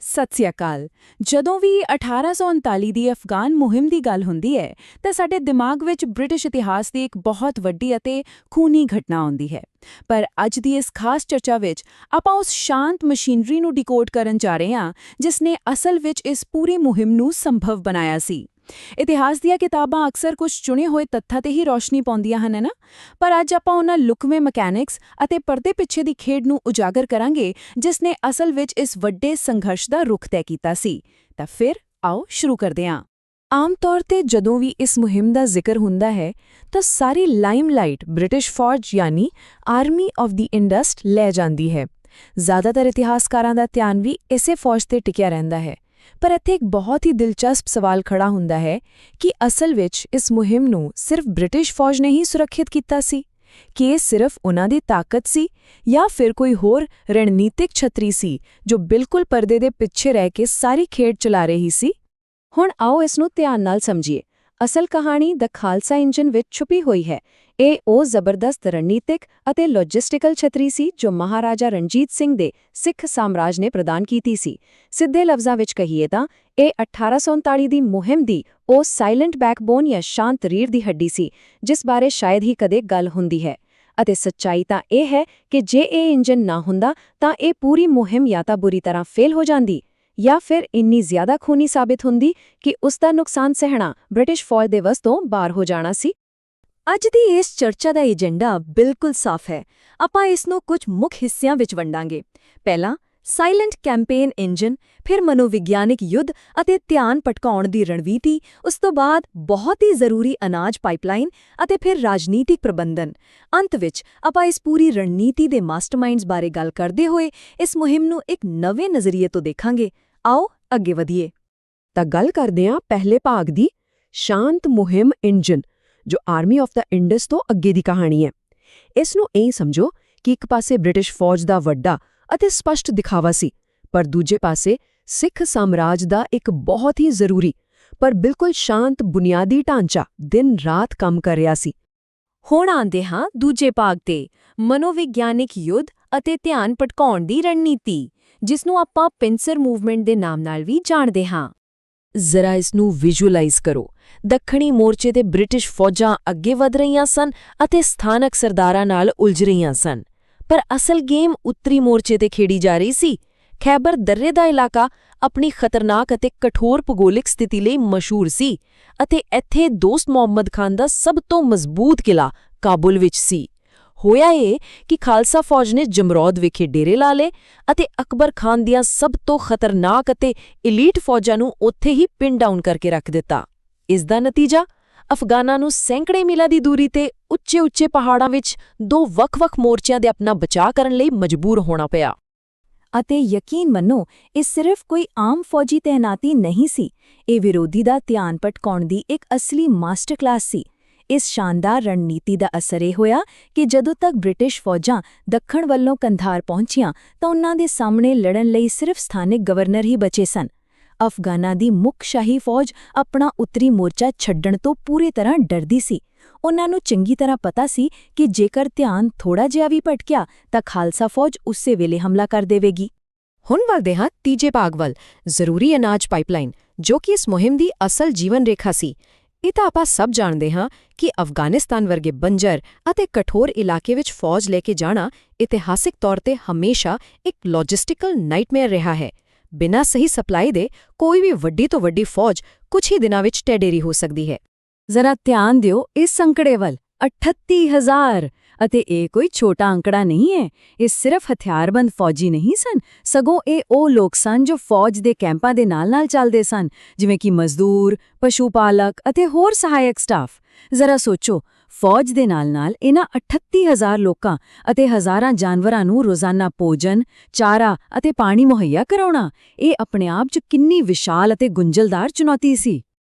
ਸਤਿ ਸ੍ਰੀ ਅਕਾਲ। ਜਦੋਂ ਵੀ 1839 ਦੀ ਅਫਗਾਨ ਮੁਹਿੰਮ ਦੀ ਗੱਲ ਹੁੰਦੀ ਹੈ ਤਾਂ ਸਾਡੇ ਦਿਮਾਗ ਵਿੱਚ ਬ੍ਰਿਟਿਸ਼ ਇਤਿਹਾਸ ਦੀ ਇੱਕ ਬਹੁਤ ਵੱਡੀ ਅਤੇ ਖੂਨੀ ਘਟਨਾ ਆਉਂਦੀ ਹੈ। ਪਰ ਅੱਜ ਦੀ ਇਸ ਖਾਸ ਚਰਚਾ ਵਿੱਚ ਆਪਾਂ ਉਸ ਸ਼ਾਂਤ ਮਸ਼ੀਨਰੀ ਨੂੰ ਡਿਕੋਡ ਕਰਨ ਜਾ ਰਹੇ ਹਾਂ ਜਿਸ ਨੇ ਅਸਲ ਵਿੱਚ ਇਸ ਪੂਰੀ ਮੁਹਿੰਮ ਨੂੰ ਸੰਭਵ ਬਣਾਇਆ ਸੀ। ਇਤਿਹਾਸ ਦੀਆਂ ਕਿਤਾਬਾਂ ਅਕਸਰ ਕੁਝ ਚੁਣੇ ਹੋਏ ਤੱਥਾਂ ਤੇ ਹੀ ਰੌਸ਼ਨੀ ਪਾਉਂਦੀਆਂ ਹਨ ਨਾ, ਪਰ ਅੱਜ ਆਪਾਂ ਉਹਨਾਂ ਲੁਕਵੇਂ ਮਕੈਨਿਕਸ ਅਤੇ ਪਰਦੇ ਪਿੱਛੇ ਦੀ ਖੇਡ ਨੂੰ ਉਜਾਗਰ ਕਰਾਂਗੇ ਜਿਸ ਨੇ ਅਸਲ ਵਿੱਚ ਇਸ ਵੱਡੇ ਸੰਘਰਸ਼ ਦਾ ਰੁਖ ਤੈਅ ਕੀਤਾ ਸੀ। ਤਾਂ ਫਿਰ ਆਓ ਸ਼ੁਰੂ ਕਰਦੇ ਹਾਂ। ਆਮ ਤੌਰ ਤੇ ਜਦੋਂ ਵੀ ਇਸ ਮੁਹਿੰਮ ਦਾ ਜ਼ਿਕਰ ਹੁੰਦਾ ਹੈ ਤਾਂ ਸਾਰੀ ਲਾਈਮਲਾਈਟ ਬ੍ਰਿਟਿਸ਼ ਫੌਜ ਯਾਨੀ ਆਰਮੀ ਆਫ ਦੀ ਇੰਡਸ ਲੈ ਜਾਂਦੀ ਹੈ। ਜ਼ਿਆਦਾਤਰ ਇਤਿਹਾਸਕਾਰਾਂ ਦਾ ਧਿਆਨ ਵੀ ਇਸੇ ਫੌਜ ਤੇ ਟਿਕਿਆ ਰਹਿੰਦਾ ਹੈ। ਪਰ ਇੱਥੇ ਇੱਕ ਬਹੁਤ ਹੀ ਦਿਲਚਸਪ ਸਵਾਲ ਖੜਾ ਹੁੰਦਾ ਹੈ ਕਿ ਅਸਲ ਵਿੱਚ ਇਸ ਮੁਹਿੰਮ ਨੂੰ ਸਿਰਫ ਬ੍ਰਿਟਿਸ਼ ਫੌਜ ਨੇ ਹੀ ਸੁਰੱਖਿਅਤ ਕੀਤਾ ਸੀ ਕਿ ਇਹ ਸਿਰਫ ਉਨ੍ਹਾਂ ਦੀ ਤਾਕਤ ਸੀ ਜਾਂ ਫਿਰ ਕੋਈ ਹੋਰ ਰਣਨੀਤਿਕ ਛਤਰੀ ਸੀ ਜੋ ਬਿਲਕੁਲ ਪਰਦੇ ਦੇ ਪਿੱਛੇ ਰਹਿ ਕੇ ਸਾਰੀ ਖੇਡ ਚਲਾ ਰਹੀ ਸੀ। ਹੁਣ ਆਓ ਇਸ ਨੂੰ ਧਿਆਨ ਨਾਲ ਸਮਝੀਏ। ਅਸਲ ਕਹਾਣੀ ਦ ਖਾਲਸਾ ਇੰਜਨ ਵਿੱਚ ਛੁਪੀ ਹੋਈ ਹੈ। ਇਹ ਉਹ ਜ਼ਬਰਦਸਤ ਰਣਨੀਤਿਕ ਅਤੇ ਲੌਜਿਸਟਿਕਲ ਛਤਰੀ ਸੀ ਜੋ ਮਹਾਰਾਜਾ ਰਣਜੀਤ ਸਿੰਘ ਦੇ ਸਿੱਖ ਸਾਮਰਾਜ ਨੇ ਪ੍ਰਦਾਨ ਕੀਤੀ ਸੀ। ਸਿੱਧੇ ਲਫ਼ਜ਼ਾਂ ਵਿੱਚ ਕਹੀਏ ਤਾਂ ਇਹ 1839 ਦੀ ਮੁਹਿੰਮ ਦੀ ਉਹ ਸਾਇਲੈਂਟ ਬੈਕਬੋਨ ਜਾਂ ਸ਼ਾਂਤ ਰੀੜ੍ਹ ਦੀ ਹੱਡੀ ਸੀ ਜਿਸ ਬਾਰੇ ਸ਼ਾਇਦ ਹੀ ਕਦੇ ਗੱਲ ਹੁੰਦੀ ਹੈ। ਅਤੇ ਸੱਚਾਈ ਤਾਂ ਇਹ ਹੈ ਕਿ ਜੇ ਇਹ ਇੰਜਨ ਨਾ ਹੁੰਦਾ ਤਾਂ ਇਹ ਪੂਰੀ ਮੁਹਿੰਮ ਜਾਂ ਤਾਂ ਬੁਰੀ ਤਰ੍ਹਾਂ ਫੇਲ ਹੋ ਜਾਂਦੀ ਜਾਂ ਫਿਰ ਇੰਨੀ ਜ਼ਿਆਦਾ ਖੂਨੀ ਸਾਬਿਤ ਹੁੰਦੀ ਕਿ ਉਸ ਦਾ ਨੁਕਸਾਨ ਸਹਿਣਾ ਬ੍ਰਿਟਿਸ਼ ਫੌਜ ਦੇ ਵੱਸ ਤੋਂ ਬਾਹਰ ਹੋ ਜਾਣਾ ਸੀ। ਅੱਜ ਦੀ ਇਸ ਚਰਚਾ ਦਾ ਏਜੰਡਾ ਬਿਲਕੁਲ ਸਾਫ਼ ਹੈ। ਆਪਾਂ ਇਸ ਨੂੰ ਕੁਝ ਮੁੱਖ ਹਿੱਸਿਆਂ ਵਿੱਚ ਵੰਡਾਂਗੇ। ਪਹਿਲਾਂ ਸਾਇਲੈਂਟ ਕੈਂਪੇਨ ਇੰਜਨ, ਫਿਰ ਮਨੋਵਿਗਿਆਨਿਕ ਯੁੱਧ ਅਤੇ ਧਿਆਨ ਭਟਕਾਉਣ ਦੀ ਰਣਨੀਤੀ, ਉਸ ਤੋਂ ਬਾਅਦ ਬਹੁਤ ਹੀ ਜ਼ਰੂਰੀ ਅਨਾਜ ਪਾਈਪਲਾਈਨ ਅਤੇ ਫਿਰ ਰਾਜਨੀਤਿਕ ਪ੍ਰਬੰਧਨ। ਅੰਤ ਵਿੱਚ ਆਪਾਂ ਇਸ ਪੂਰੀ ਰਣਨੀਤੀ ਦੇ ਮਾਸਟਰਮਾਈਂਡਸ ਬਾਰੇ ਗੱਲ ਕਰਦੇ ਹੋਏ ਇਸ ਮੁਹਿੰਮ ਨੂੰ ਇੱਕ ਨਵੇਂ ਨਜ਼ਰੀਏ ਤੋਂ ਦੇਖਾਂਗੇ। ਆਓ ਅੱਗੇ ਵਧੀਏ। ਤਾਂ ਗੱਲ ਕਰਦੇ ਹਾਂ ਪਹਿਲੇ ਭਾਗ ਦੀ, ਸ਼ਾਂਤ ਮੁਹਿੰਮ ਇੰਜਨ, ਜੋ ਆਰਮੀ ਆਫ ਦਾ ਇੰਡਸ ਤੋਂ ਅੱਗੇ ਦੀ ਕਹਾਣੀ ਹੈ। ਇਸ ਨੂੰ ਇਹ ਸਮਝੋ ਕਿ ਇੱਕ ਪਾਸੇ ਬ੍ਰਿਟਿਸ਼ ਫੌਜ ਦਾ ਵੱਡਾ ਅਤੇ ਸਪਸ਼ਟ ਦਿਖਾਵਾ ਸੀ, ਪਰ ਦੂਜੇ ਪਾਸੇ ਸਿੱਖ ਸਾਮਰਾਜ ਦਾ ਇੱਕ ਬਹੁਤ ਹੀ ਜ਼ਰੂਰੀ ਪਰ ਬਿਲਕੁਲ ਸ਼ਾਂਤ ਬੁਨਿਆਦੀ ਢਾਂਚਾ ਦਿਨ-ਰਾਤ ਕੰਮ ਕਰ ਰਿਹਾ ਸੀ। ਹੁਣ ਆਉਂਦੇ ਹਾਂ ਦੂਜੇ ਭਾਗ ਤੇ, ਮਨੋਵਿਗਿਆਨਿਕ ਯੁੱਧ ਅਤੇ ਧਿਆਨ ਭਟਕਾਉਣ ਦੀ ਰਣਨੀਤੀ, ਜਿਸ ਨੂੰ ਆਪਾਂ ਪਿੰਸਰ ਮੂਵਮੈਂਟ ਦੇ ਨਾਮ ਨਾਲ ਵੀ ਜਾਣਦੇ ਹਾਂ। ਜ਼ਰਾ ਇਸ ਨੂੰ ਵਿਜ਼ੂਅਲਾਈਜ਼ ਕਰੋ। ਦੱਖਣੀ ਮੋਰਚੇ ਤੇ ਬ੍ਰਿਟਿਸ਼ ਫੌਜਾਂ ਅੱਗੇ ਵਧ ਰਹੀਆਂ ਸਨ ਅਤੇ ਸਥਾਨਕ ਸਰਦਾਰਾਂ ਨਾਲ ਉਲਝ ਰਹੀਆਂ ਸਨ, ਪਰ ਅਸਲ ਗੇਮ ਉੱਤਰੀ ਮੋਰਚੇ ਤੇ ਖੇਡੀ ਜਾ ਰਹੀ ਸੀ। ਖੈਬਰ ਦਰੇ ਦਾ ਇਲਾਕਾ ਆਪਣੀ ਖਤਰਨਾਕ ਅਤੇ ਕਠੋਰ ਭੂਗੋਲਿਕ ਸਥਿਤੀ ਲਈ ਮਸ਼ਹੂਰ ਸੀ ਅਤੇ ਇੱਥੇ ਦੋਸਤ ਮੁਹੰਮਦ ਖਾਨ ਦਾ ਸਭ ਤੋਂ ਮਜ਼ਬੂਤ ਕਿਲਾ ਕਾਬੁਲ ਵਿੱਚ ਸੀ। ਹੋਇਆ ਇਹ ਕਿ ਖਾਲਸਾ ਫੌਜ ਨੇ ਜਮਰੌਦ ਵਿਖੇ ਡੇਰੇ ਲਾ ਲਏ ਅਤੇ ਅਕਬਰ ਖਾਨ ਦੀਆਂ ਸਭ ਤੋਂ ਖਤਰਨਾਕ ਅਤੇ ਇਲੀਟ ਫੌਜਾਂ ਨੂੰ ਉੱਥੇ ਹੀ ਪਿਨ ਡਾਊਨ ਕਰਕੇ ਰੱਖ ਦਿੱਤਾ। ਇਸ ਦਾ ਨਤੀਜਾ ਅਫਗਾਨਾਂ ਨੂੰ ਸੈਂਕੜੇ ਮੀਲਾਂ ਦੀ ਦੂਰੀ ਤੇ ਉੱਚੇ-ਉੱਚੇ ਪਹਾੜਾਂ ਵਿੱਚ ਦੋ ਵੱਖ-ਵੱਖ ਮੋਰਚਿਆਂ ਦੇ ਆਪਣਾ ਬਚਾਅ ਕਰਨ ਲਈ ਮਜਬੂਰ ਹੋਣਾ ਪਿਆ। ਅਤੇ ਯਕੀਨ ਮੰਨੋ, ਇਹ ਸਿਰਫ ਕੋਈ ਆਮ ਫੌਜੀ ਤੈਨਾਤੀ ਨਹੀਂ ਸੀ, ਇਹ ਵਿਰੋਧੀ ਦਾ ਧਿਆਨ ਭਟਕਾਉਣ ਦੀ ਇੱਕ ਅਸਲੀ ਮਾਸਟਰ ਕਲਾਸ ਸੀ। ਇਸ ਸ਼ਾਨਦਾਰ ਰਣਨੀਤੀ ਦਾ ਅਸਰ ਇਹ ਹੋਇਆ ਕਿ ਜਦੋਂ ਤੱਕ ਬ੍ਰਿਟਿਸ਼ ਫੌਜਾਂ ਦੱਖਣ ਵੱਲੋਂ ਕੰਧਾਰ ਪਹੁੰਚੀਆਂ ਤਾਂ ਉਨ੍ਹਾਂ ਦੇ ਸਾਹਮਣੇ ਲੜਨ ਲਈ ਸਿਰਫ ਸਥਾਨਕ ਗਵਰਨਰ ਹੀ ਬਚੇ ਸਨ। ਅਫਗਾਨਾਂ ਦੀ ਮੁੱਖ ਸ਼ਾਹੀ ਫੌਜ ਆਪਣਾ ਉੱਤਰੀ ਮੋਰਚਾ ਛੱਡਣ ਤੋਂ ਪੂਰੀ ਤਰ੍ਹਾਂ ਡਰਦੀ ਸੀ। ਉਨ੍ਹਾਂ ਨੂੰ ਚੰਗੀ ਤਰ੍ਹਾਂ ਪਤਾ ਸੀ ਕਿ ਜੇਕਰ ਧਿਆਨ ਥੋੜਾ ਜਿਹਾ ਵੀ ਭਟਕਿਆ ਤਾਂ ਖਾਲਸਾ ਫੌਜ ਉਸੇ ਵੇਲੇ ਹਮਲਾ ਕਰ ਦੇਵੇਗੀ। ਹੁਣ ਵੱਧਦੇ ਹਾਂ ਤੀਜੇ ਭਾਗ ਵੱਲ, ਜ਼ਰੂਰੀ ਅਨਾਜ ਪਾਈਪਲਾਈਨ, ਜੋ ਕਿ ਇਸ ਮੁਹਿੰਮ ਦੀ ਅਸਲ ਜੀਵਨ ਰੇਖਾ ਸੀ। ਇਹ ਤਾਂ ਆਪਾਂ ਸਭ ਜਾਣਦੇ ਹਾਂ ਕਿ ਅਫਗਾਨਿਸਤਾਨ ਵਰਗੇ ਬੰਜਰ ਅਤੇ ਕਠੋਰ ਇਲਾਕੇ ਵਿੱਚ ਫੌਜ ਲੈ ਕੇ ਜਾਣਾ ਇਤਿਹਾਸਿਕ ਤੌਰ ਤੇ ਹਮੇਸ਼ਾ ਇੱਕ ਲੌਜਿਸਟਿਕਲ ਨਾਈਟਮੇਅਰ ਰਿਹਾ ਹੈ। ਬਿਨਾਂ ਸਹੀ ਸਪਲਾਈ ਦੇ ਕੋਈ ਵੀ ਵੱਡੀ ਤੋਂ ਵੱਡੀ ਫੌਜ ਕੁਝ ਹੀ ਦਿਨਾਂ ਵਿੱਚ ਢਹਿ ਹੋ ਸਕਦੀ ਹੈ। ਜ਼ਰਾ ਧਿਆਨ ਦਿਓ ਇਸ ਅੰਕੜੇ ਵੱਲ, 38,000। ਅਤੇ ਇਹ ਕੋਈ ਛੋਟਾ ਅੰਕੜਾ ਨਹੀਂ ਹੈ। ਇਹ ਸਿਰਫ ਹਥਿਆਰਬੰਦ ਫੌਜੀ ਨਹੀਂ ਸਨ, ਸਗੋਂ ਇਹ ਉਹ ਲੋਕ ਸਨ ਜੋ ਫੌਜ ਦੇ ਕੈਂਪਾਂ ਦੇ ਨਾਲ-ਨਾਲ ਚੱਲਦੇ ਸਨ, ਜਿਵੇਂ ਕਿ ਮਜ਼ਦੂਰ, ਪਸ਼ੂ ਪਾਲਕ ਅਤੇ ਹੋਰ ਸਹਾਇਕ ਸਟਾਫ। ਜ਼ਰਾ ਸੋਚੋ, ਫੌਜ ਦੇ ਨਾਲ-ਨਾਲ ਇਹਨਾਂ 38,000 ਲੋਕਾਂ ਅਤੇ ਹਜ਼ਾਰਾਂ ਜਾਨਵਰਾਂ ਨੂੰ ਰੋਜ਼ਾਨਾ ਭੋਜਨ, ਚਾਰਾ ਅਤੇ ਪਾਣੀ ਮੁਹੱਈਆ ਕਰਾਉਣਾ, ਇਹ ਆਪਣੇ ਆਪ 'ਚ ਕਿੰਨੀ ਵਿਸ਼ਾਲ ਅਤੇ ਗੁੰਝਲਦਾਰ ਚੁਣੌਤੀ ਸੀ।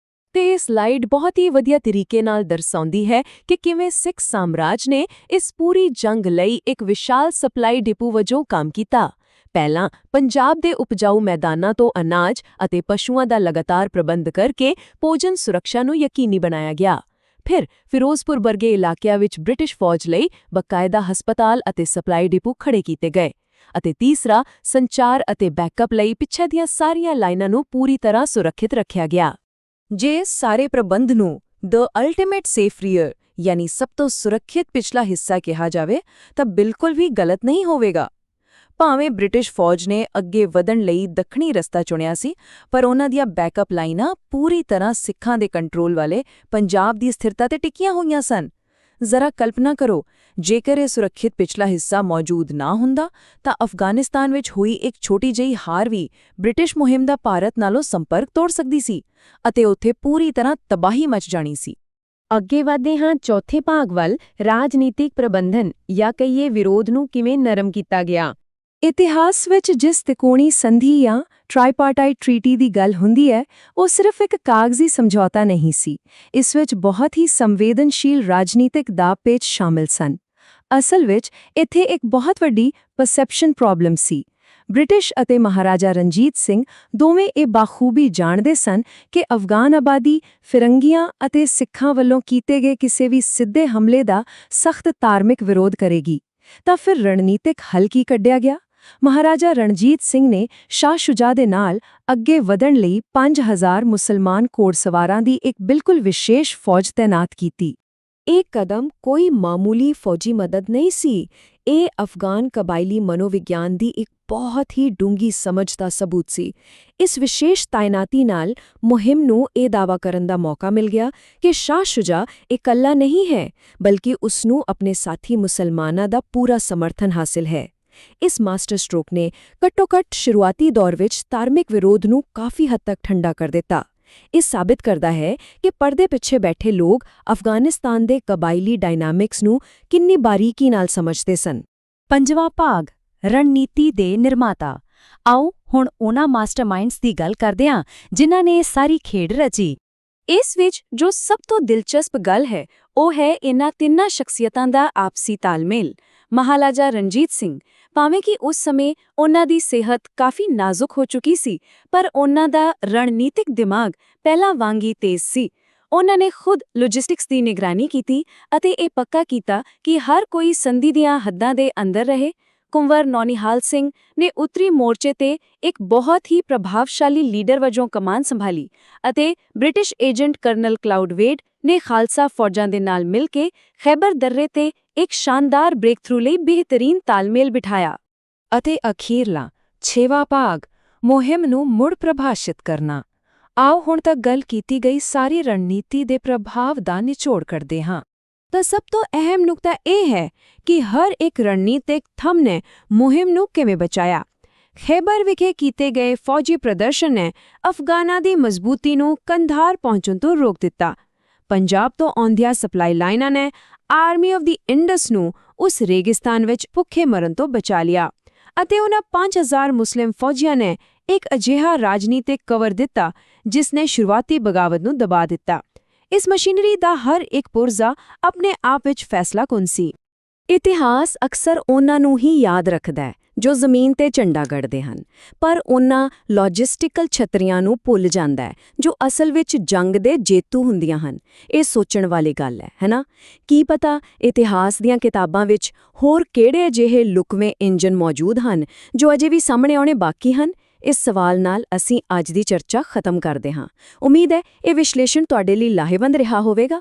ਤੇ ਇਹ ਸਲਾਈਡ ਬਹੁਤ ਹੀ ਵਧੀਆ ਤਰੀਕੇ ਨਾਲ ਦਰਸਾਉਂਦੀ ਹੈ ਕਿ ਕਿਵੇਂ ਸਿੱਖ ਸਾਮਰਾਜ ਨੇ ਇਸ ਪੂਰੀ ਜੰਗ ਲਈ ਇੱਕ ਵਿਸ਼ਾਲ ਸਪਲਾਈ ਡਿਪੂ ਵਜੋਂ ਕੰਮ ਕੀਤਾ। ਪਹਿਲਾਂ ਪੰਜਾਬ ਦੇ ਉਪਜਾਊ ਮੈਦਾਨਾਂ ਤੋਂ ਅਨਾਜ ਅਤੇ ਪਸ਼ੂਆਂ ਦਾ ਲਗਾਤਾਰ ਪ੍ਰਬੰਧ ਕਰਕੇ ਭੋਜਨ ਸੁਰੱਖਿਆ ਨੂੰ ਯਕੀਨੀ ਬਣਾਇਆ ਗਿਆ। ਫਿਰ ਫਿਰੋਜ਼ਪੁਰ ਵਰਗੇ ਇਲਾਕਿਆਂ ਵਿੱਚ ਬ੍ਰਿਟਿਸ਼ ਫੌਜ ਲਈ ਬਕਾਇਦਾ ਹਸਪਤਾਲ ਅਤੇ ਸਪਲਾਈ ਡਿਪੂ ਖੜੇ ਕੀਤੇ ਗਏ। ਅਤੇ ਤੀਸਰਾ, ਸੰਚਾਰ ਅਤੇ ਬੈਕਅਪ ਲਈ ਪਿੱਛੇ ਦੀਆਂ ਸਾਰੀਆਂ ਲਾਈਨਾਂ ਨੂੰ ਪੂਰੀ ਤਰ੍ਹਾਂ ਸੁਰੱਖਿਅਤ ਰੱਖਿਆ ਗਿਆ। ਜੇ ਸਾਰੇ ਪ੍ਰਬੰਧ ਨੂੰ ਦ ਅਲਟੀਮੇਟ ਸੇਫ ਰੀਅਰ ਯਾਨੀ ਸਭ ਤੋਂ ਸੁਰੱਖਿਅਤ ਪਿਛਲਾ ਹਿੱਸਾ ਕਿਹਾ ਜਾਵੇ ਤਾਂ ਬਿਲਕੁਲ ਵੀ ਗਲਤ ਨਹੀਂ ਹੋਵੇਗਾ। ਭਾਵੇਂ ਬ੍ਰਿਟਿਸ਼ ਫੌਜ ਨੇ ਅੱਗੇ ਵਧਣ ਲਈ ਦੱਖਣੀ ਰਸਤਾ ਚੁਣਿਆ ਸੀ, ਪਰ ਉਹਨਾਂ ਦੀਆਂ ਬੈਕਅਪ ਲਾਈਨਾਂ ਪੂਰੀ ਤਰ੍ਹਾਂ ਸਿੱਖਾਂ ਦੇ ਕੰਟਰੋਲ ਵਾਲੇ ਪੰਜਾਬ ਦੀ ਸਥਿਰਤਾ ਤੇ ਟਿਕੀਆਂ ਹੋਈਆਂ ਸਨ। ਜ਼ਰਾ ਕਲਪਨਾ ਕਰੋ, ਜੇਕਰ ਇਹ ਸੁਰੱਖਿਅਤ ਪਿਛਲਾ ਹਿੱਸਾ ਮੌਜੂਦ ਨਾ ਹੁੰਦਾ ਤਾਂ ਅਫਗਾਨਿਸਤਾਨ ਵਿੱਚ ਹੋਈ ਇੱਕ ਛੋਟੀ ਜਿਹੀ ਹਾਰ ਵੀ ਬ੍ਰਿਟਿਸ਼ ਮੁਹਿੰਮ ਦਾ ਭਾਰਤ ਨਾਲੋਂ ਸੰਪਰਕ ਤੋੜ ਸਕਦੀ ਸੀ ਅਤੇ ਉੱਥੇ ਪੂਰੀ ਤਰ੍ਹਾਂ ਤਬਾਹੀ ਮਚ ਜਾਣੀ ਸੀ। ਅੱਗੇ ਵਧਦੇ ਹਾਂ ਚੌਥੇ ਭਾਗ ਵੱਲ, ਰਾਜਨੀਤਿਕ ਪ੍ਰਬੰਧਨ ਜਾਂ ਕਹੀਏ ਵਿਰੋਧ ਨੂੰ ਕਿਵੇਂ ਨਰਮ ਕੀਤਾ ਗਿਆ। ਇਤਿਹਾਸ ਵਿੱਚ ਜਿਸ ਤਿਕੋਣੀ ਸੰਧੀ ਜਾਂ ਟ੍ਰਾਈਪਾਰਟਾਈਟ ਟ੍ਰੀਟੀ ਦੀ ਗੱਲ ਹੁੰਦੀ ਹੈ, ਉਹ ਸਿਰਫ ਇੱਕ ਕਾਗਜ਼ੀ ਸਮਝੌਤਾ ਨਹੀਂ ਸੀ। ਇਸ ਵਿੱਚ ਬਹੁਤ ਹੀ ਸੰਵੇਦਨਸ਼ੀਲ ਰਾਜਨੀਤਿਕ ਦਾਅ-ਪੇਚ ਸ਼ਾਮਿਲ ਸਨ। ਅਸਲ ਵਿੱਚ ਇੱਥੇ ਇੱਕ ਬਹੁਤ ਵੱਡੀ ਪਰਸੈਪਸ਼ਨ ਪ੍ਰੋਬਲਮ ਸੀ। ਬ੍ਰਿਟਿਸ਼ ਅਤੇ ਮਹਾਰਾਜਾ ਰਣਜੀਤ ਸਿੰਘ ਦੋਵੇਂ ਇਹ ਬਾਖੂਬੀ ਜਾਣਦੇ ਸਨ ਕਿ ਅਫਗਾਨ ਆਬਾਦੀ ਫਿਰੰਗੀਆਂ ਅਤੇ ਸਿੱਖਾਂ ਵੱਲੋਂ ਕੀਤੇ ਗਏ ਕਿਸੇ ਵੀ ਸਿੱਧੇ ਹਮਲੇ ਦਾ ਸਖਤ ਧਾਰਮਿਕ ਵਿਰੋਧ ਕਰੇਗੀ। ਤਾਂ ਫਿਰ ਰਣਨੀਤਿਕ ਹੱਲ ਕੀ ਕੱਢਿਆ ਗਿਆ? ਮਹਾਰਾਜਾ ਰਣਜੀਤ ਸਿੰਘ ਨੇ ਸ਼ਾਹ ਸ਼ੁਜਾ ਦੇ ਨਾਲ ਅੱਗੇ ਵਧਣ ਲਈ 5000 ਮੁਸਲਮਾਨ ਘੋੜਸਵਾਰਾਂ ਦੀ ਇੱਕ ਬਿਲਕੁਲ ਵਿਸ਼ੇਸ਼ ਫੌਜ ਤੈਨਾਤ ਕੀਤੀ। ਇਹ ਕਦਮ ਕੋਈ ਮਾਮੂਲੀ ਫੌਜੀ ਮਦਦ ਨਹੀਂ ਸੀ, ਇਹ ਅਫਗਾਨ ਕਬਾਇਲੀ ਮਨੋਵਿਗਿਆਨ ਦੀ ਇੱਕ ਬਹੁਤ ਹੀ ਡੂੰਘੀ ਸਮਝ ਦਾ ਸਬੂਤ ਸੀ। ਇਸ ਵਿਸ਼ੇਸ਼ ਤਾਇਨਾਤੀ ਨਾਲ ਮੁਹਿੰਮ ਨੂੰ ਇਹ ਦਾਅਵਾ ਕਰਨ ਦਾ ਮੌਕਾ ਮਿਲ ਗਿਆ ਕਿ ਸ਼ਾਹ ਸ਼ੁਜਾ ਇਕੱਲਾ ਨਹੀਂ ਹੈ, ਬਲਕਿ ਉਸ ਨੂੰ ਆਪਣੇ ਸਾਥੀ ਮੁਸਲਮਾਨਾਂ ਦਾ ਪੂਰਾ ਸਮਰਥਨ ਹਾਸਿਲ ਹੈ। ਇਸ ਮਾਸਟਰ ਸਟ੍ਰੋਕ ਨੇ ਘੱਟੋ-ਘੱਟ ਸ਼ੁਰੂਆਤੀ ਦੌਰ ਵਿੱਚ ਧਾਰਮਿਕ ਵਿਰੋਧ ਨੂੰ ਕਾਫੀ ਹੱਦ ਤੱਕ ਠੰਡਾ ਕਰ ਦਿੱਤਾ। ਇਹ ਸਾਬਿਤ ਕਰਦਾ ਹੈ ਕਿ ਪਰਦੇ ਪਿੱਛੇ ਬੈਠੇ ਲੋਕ ਅਫਗਾਨਿਸਤਾਨ ਦੇ ਕਬਾਇਲੀ ਡਾਇਨਾਮਿਕਸ ਨੂੰ ਕਿੰਨੀ ਬਾਰੀਕੀ ਨਾਲ ਸਮਝਦੇ ਸਨ। ਪੰਜਵਾਂ ਭਾਗ, ਰਣਨੀਤੀ ਦੇ ਨਿਰਮਾਤਾ। ਆਓ ਹੁਣ ਉਹਨਾਂ ਮਾਸਟਰਮਾਈਂਡਸ ਦੀ ਗੱਲ ਕਰਦੇ ਹਾਂ ਜਿਨ੍ਹਾਂ ਨੇ ਇਹ ਸਾਰੀ ਖੇਡ ਰਚੀ। ਇਸ ਵਿੱਚ ਜੋ ਸਭ ਤੋਂ ਦਿਲਚਸਪ ਗੱਲ ਹੈ, ਉਹ ਹੈ ਇਹਨਾਂ ਤਿੰਨਾਂ ਸ਼ਖਸੀਅਤਾਂ ਦਾ ਆਪਸੀ ਤਾਲਮੇਲ। ਮਹਾਰਾਜਾ ਰਣਜੀਤ ਸਿੰਘ, ਭਾਵੇਂ ਕਿ ਉਸ ਸਮੇਂ ਉਹਨਾਂ ਦੀ ਸਿਹਤ ਕਾਫੀ ਨਾਜ਼ੁਕ ਹੋ ਚੁੱਕੀ ਸੀ, ਪਰ ਉਹਨਾਂ ਦਾ ਰਣਨੀਤਿਕ ਦਿਮਾਗ ਪਹਿਲਾਂ ਵਾਂਗ ਹੀ ਤੇਜ਼ ਸੀ। ਉਹਨਾਂ ਨੇ ਖੁਦ ਲੌਜਿਸਟਿਕਸ ਦੀ ਨਿਗਰਾਨੀ ਕੀਤੀ ਅਤੇ ਇਹ ਪੱਕਾ ਕੀਤਾ ਕਿ ਹਰ ਕੋਈ ਸੰਧੀ ਦੀਆਂ ਹੱਦਾਂ ਦੇ ਅੰਦਰ ਰਹੇ। ਕੁੰਵਰ ਨੌਨਿਹਾਲ ਸਿੰਘ ਨੇ ਉੱਤਰੀ ਮੋਰਚੇ ਤੇ ਇੱਕ ਬਹੁਤ ਹੀ ਪ੍ਰਭਾਵਸ਼ਾਲੀ ਲੀਡਰ ਵਜੋਂ ਕਮਾਨ ਸੰਭਾਲੀ ਅਤੇ ਬ੍ਰਿਟਿਸ਼ ਏਜੰਟ ਕਰਨਲ ਕਲਾਉਡਵੇਡ ਨੇ ਖਾਲਸਾ ਫੌਜਾਂ ਦੇ ਨਾਲ ਮਿਲ ਕੇ ਖੈਬਰ ਦर्रे ਤੇ ਇੱਕ ਸ਼ਾਨਦਾਰ ਬ੍ਰੇਕਥਰੂ ਲਈ ਬਿਹਤਰੀਨ ਤਾਲਮੇਲ ਬਿਠਾਇਆ। ਅਤੇ ਅਖੀਰਲਾ 6ਵਾਂ ਭਾਗ, ਮੁਹਿੰਮ ਨੂੰ ਮੁੜ ਪ੍ਰਭਾਸ਼ਿਤ ਕਰਨਾ। ਆਓ ਹੁਣ ਤੱਕ ਗੱਲ ਕੀਤੀ ਗਈ ਸਾਰੀ ਰਣਨੀਤੀ ਦੇ ਪ੍ਰਭਾਵ ਦਾ ਨਿਚੋੜ ਕਰਦੇ ਹਾਂ। ਤਾਂ ਸਭ ਤੋਂ ਅਹਿਮ ਨੁਕਤਾ ਇਹ ਹੈ ਕਿ ਹਰ ਇੱਕ ਰਣਨੀਤਿਕ ਥੰਮ ਨੇ ਮੁਹਿੰਮ ਨੂੰ ਕਿਵੇਂ ਬਚਾਇਆ। ਖੈਬਰ ਵਿਖੇ ਕੀਤੇ ਗਏ ਫੌਜੀ ਪ੍ਰਦਰਸ਼ਨ ਨੇ ਅਫਗਾਨਾਂ ਦੀ ਮਜ਼ਬੂਤੀ ਨੂੰ ਕੰਧਾਰ ਪਹੁੰਚਣ ਤੋਂ ਰੋਕ ਦਿੱਤਾ। ਪੰਜਾਬ ਤੋਂ ਆਉਂਦੀਆਂ ਸਪਲਾਈ ਲਾਈਨਾਂ ਨੇ ਆਰਮੀ ਆਫ ਦੀ ਇੰਡਸ ਨੂੰ ਉਸ ਰੇਗਿਸਤਾਨ ਵਿੱਚ ਭੁੱਖੇ ਮਰਨ ਤੋਂ ਬਚਾ ਲਿਆ ਅਤੇ ਉਹਨਾਂ 5000 ਮੁਸਲਿਮ ਫੌਜੀਆਂ ਨੇ ਇੱਕ ਅਜਿਹਾ ਰਾਜਨੀਤਿਕ ਕਵਰ ਦਿੱਤਾ ਜਿਸ ਨੇ ਸ਼ੁਰੂਆਤੀ ਬਗਾਵਤ ਨੂੰ ਦਬਾ ਦਿੱਤਾ। ਇਸ ਮਸ਼ੀਨਰੀ ਦਾ ਹਰ ਇੱਕ ਪੁਰਜ਼ਾ ਆਪਣੇ ਆਪ ਵਿੱਚ ਫੈਸਲਾਕੁਨ ਸੀ। ਇਤਿਹਾਸ ਅਕਸਰ ਉਹਨਾਂ ਨੂੰ ਹੀ ਯਾਦ ਰੱਖਦਾ ਹੈ ਜੋ ਜ਼ਮੀਨ ਤੇ ਝੰਡਾ ਗੱਡਦੇ ਹਨ, ਪਰ ਉਹਨਾਂ ਲੌਜਿਸਟਿਕਲ ਛਤਰੀਆਂ ਨੂੰ ਭੁੱਲ ਜਾਂਦਾ ਹੈ ਜੋ ਅਸਲ ਵਿੱਚ ਜੰਗ ਦੇ ਜੇਤੂ ਹੁੰਦੀਆਂ ਹਨ। ਇਹ ਸੋਚਣ ਵਾਲੀ ਗੱਲ ਹੈ ਨਾ? ਕੀ ਪਤਾ ਇਤਿਹਾਸ ਦੀਆਂ ਕਿਤਾਬਾਂ ਵਿੱਚ ਹੋਰ ਕਿਹੜੇ ਅਜਿਹੇ ਲੁਕਵੇਂ ਇੰਜਨ ਮੌਜੂਦ ਹਨ ਜੋ ਅਜੇ ਵੀ ਸਾਹਮਣੇ ਆਉਣੇ ਬਾਕੀ ਹਨ? ਇਸ ਸਵਾਲ ਨਾਲ ਅਸੀਂ ਅੱਜ ਦੀ ਚਰਚਾ ਖਤਮ ਕਰਦੇ ਹਾਂ। ਉਮੀਦ ਹੈ ਇਹ ਵਿਸ਼ਲੇਸ਼ਣ ਤੁਹਾਡੇ ਲਈ ਲਾਹੇਵੰਦ ਰਿਹਾ ਹੋਵੇਗਾ।